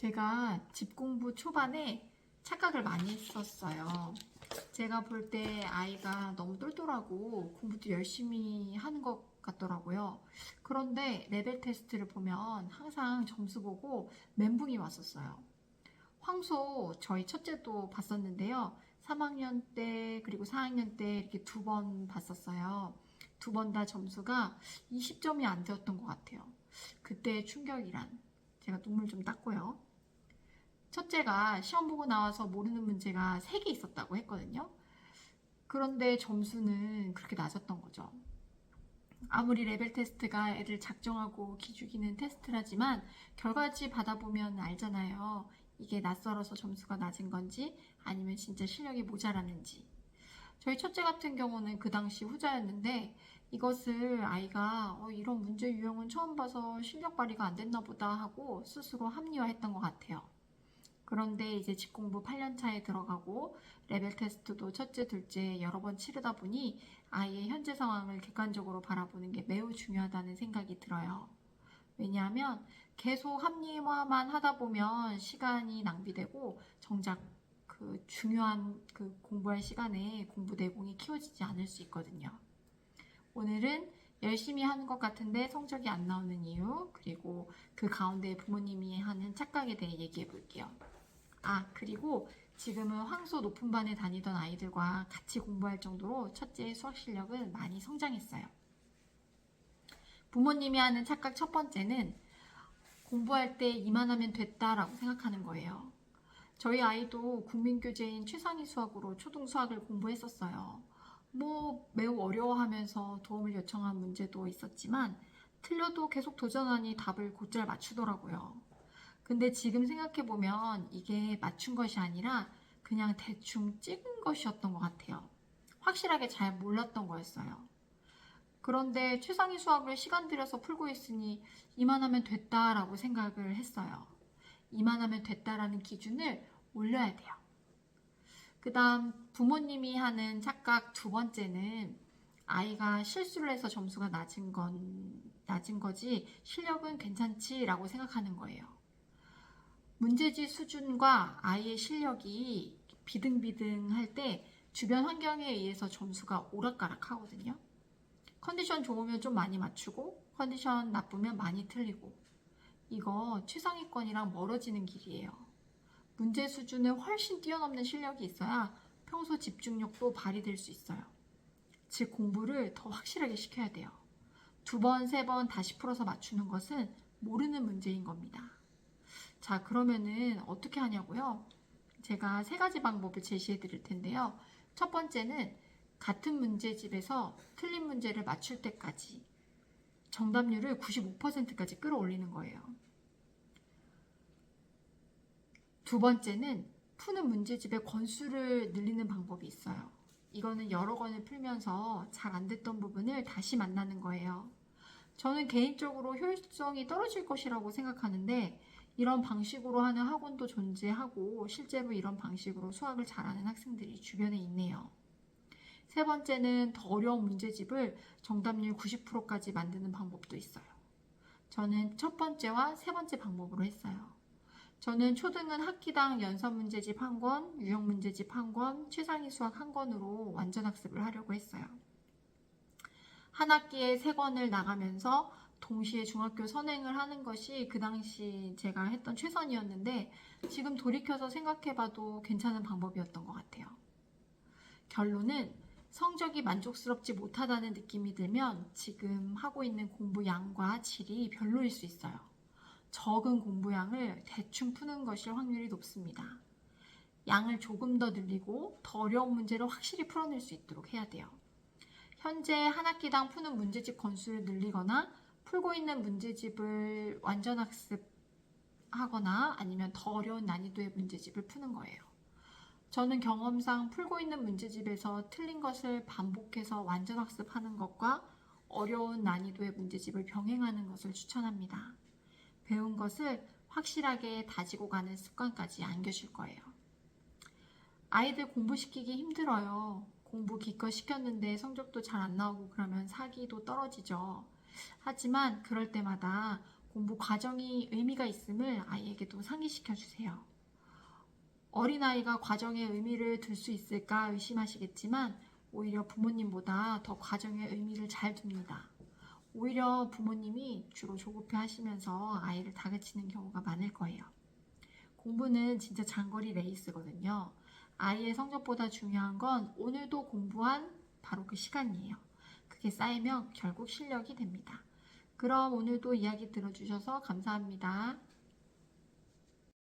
제가 집 공부 초반에 착각을 많이 했었어요. 제가 볼 때 아이가 너무 똘똘하고 공부도 열심히 하는 것 같더라고요. 그런데 레벨 테스트를 보면 항상 점수 보고 멘붕이 왔었어요. 황소 저희 첫째도 봤었는데요. 3학년 때 그리고 4학년 때 이렇게 두 번 봤었어요. 두 번 다 점수가 20점이 안 되었던 것 같아요. 그때의 충격이란 제가 눈물 좀 닦고요. 첫째가 시험 보고 나와서 모르는 문제가 3개 있었다고 했거든요. 그런데 점수는 그렇게 낮았던 거죠. 아무리 레벨 테스트가 애를 작정하고 기죽이는 테스트라지만 결과지 받아보면 알잖아요. 이게 낯설어서 점수가 낮은 건지 아니면 진짜 실력이 모자랐는지. 저희 첫째 같은 경우는 그 당시 후자였는데 이것을 아이가 이런 문제 유형은 처음 봐서 실력 발휘가 안 됐나 보다 하고 스스로 합리화했던 것 같아요. 그런데 이제 집공부 8년 차에 들어가고 레벨 테스트도 첫째, 둘째 여러 번 치르다 보니 아이의 현재 상황을 객관적으로 바라보는 게 매우 중요하다는 생각이 들어요. 왜냐하면 계속 합리화만 하다 보면 시간이 낭비되고 정작 그 중요한 그 공부할 시간에 공부 내공이 키워지지 않을 수 있거든요. 오늘은 열심히 하는 것 같은데 성적이 안 나오는 이유, 그리고 그 가운데 부모님이 하는 착각에 대해 얘기해 볼게요. 그리고 지금은 황소 높은 반에 다니던 아이들과 같이 공부할 정도로 첫째의 수학 실력은 많이 성장했어요. 부모님이 하는 착각 첫 번째는 공부할 때 이만하면 됐다라고 생각하는 거예요. 저희 아이도 국민교재인 최상위 수학으로 초등 수학을 공부했었어요. 매우 어려워하면서 도움을 요청한 문제도 있었지만 틀려도 계속 도전하니 답을 곧잘 맞추더라고요. 근데 지금 생각해보면 이게 맞춘 것이 아니라 그냥 대충 찍은 것이었던 것 같아요. 확실하게 잘 몰랐던 거였어요. 그런데 최상위 수학을 시간 들여서 풀고 있으니 이만하면 됐다라고 생각을 했어요. 이만하면 됐다라는 기준을 올려야 돼요. 그 다음 부모님이 하는 착각 두 번째는 아이가 실수를 해서 점수가 낮은 거지 실력은 괜찮지라고 생각하는 거예요. 문제지 수준과 아이의 실력이 비등비등할 때 주변 환경에 의해서 점수가 오락가락 하거든요. 컨디션 좋으면 좀 많이 맞추고 컨디션 나쁘면 많이 틀리고 이거 최상위권이랑 멀어지는 길이에요. 문제 수준을 훨씬 뛰어넘는 실력이 있어야 평소 집중력도 발휘될 수 있어요. 즉 공부를 더 확실하게 시켜야 돼요. 2번, 3번 다시 풀어서 맞추는 것은 모르는 문제인 겁니다. 자, 그러면은 어떻게 하냐고요? 제가 3가지 방법을 제시해 드릴 텐데요. 첫 번째는 같은 문제집에서 틀린 문제를 맞출 때까지 정답률을 95%까지 끌어올리는 거예요. 두 번째는 푸는 문제집의 권수를 늘리는 방법이 있어요. 이거는 여러 권을 풀면서 잘 안 됐던 부분을 다시 만나는 거예요. 저는 개인적으로 효율성이 떨어질 것이라고 생각하는데 이런 방식으로 하는 학원도 존재하고 실제로 이런 방식으로 수학을 잘하는 학생들이 주변에 있네요. 세 번째는 더 어려운 문제집을 정답률 90%까지 만드는 방법도 있어요. 저는 첫 번째와 세 번째 방법으로 했어요. 저는 초등은 학기당 연산 문제집 1권, 유형 문제집 1권, 최상위 수학 1권으로 완전 학습을 하려고 했어요. 한 학기에 3권을 나가면서 동시에 중학교 선행을 하는 것이 그 당시 제가 했던 최선이었는데 지금 돌이켜서 생각해봐도 괜찮은 방법이었던 것 같아요. 결론은 성적이 만족스럽지 못하다는 느낌이 들면 지금 하고 있는 공부 양과 질이 별로일 수 있어요. 적은 공부량을 대충 푸는 것일 확률이 높습니다. 양을 조금 더 늘리고 더 어려운 문제를 확실히 풀어낼 수 있도록 해야 돼요. 현재 한 학기당 푸는 문제집 건수를 늘리거나 풀고 있는 문제집을 완전 학습하거나 아니면 더 어려운 난이도의 문제집을 푸는 거예요. 저는 경험상 풀고 있는 문제집에서 틀린 것을 반복해서 완전 학습하는 것과 어려운 난이도의 문제집을 병행하는 것을 추천합니다. 배운 것을 확실하게 다지고 가는 습관까지 안겨줄 거예요. 아이들 공부시키기 힘들어요. 공부 기껏 시켰는데 성적도 잘 안 나오고 그러면 사기도 떨어지죠. 하지만 그럴 때마다 공부 과정이 의미가 있음을 아이에게도 상기시켜 주세요. 어린아이가 과정에 의미를 둘 수 있을까 의심하시겠지만 오히려 부모님보다 더 과정에 의미를 잘 둡니다. 오히려 부모님이 주로 조급해 하시면서 아이를 다그치는 경우가 많을 거예요. 공부는 진짜 장거리 레이스거든요. 아이의 성적보다 중요한 건 오늘도 공부한 바로 그 시간이에요. 그게 쌓이면 결국 실력이 됩니다. 그럼 오늘도 이야기 들어주셔서 감사합니다.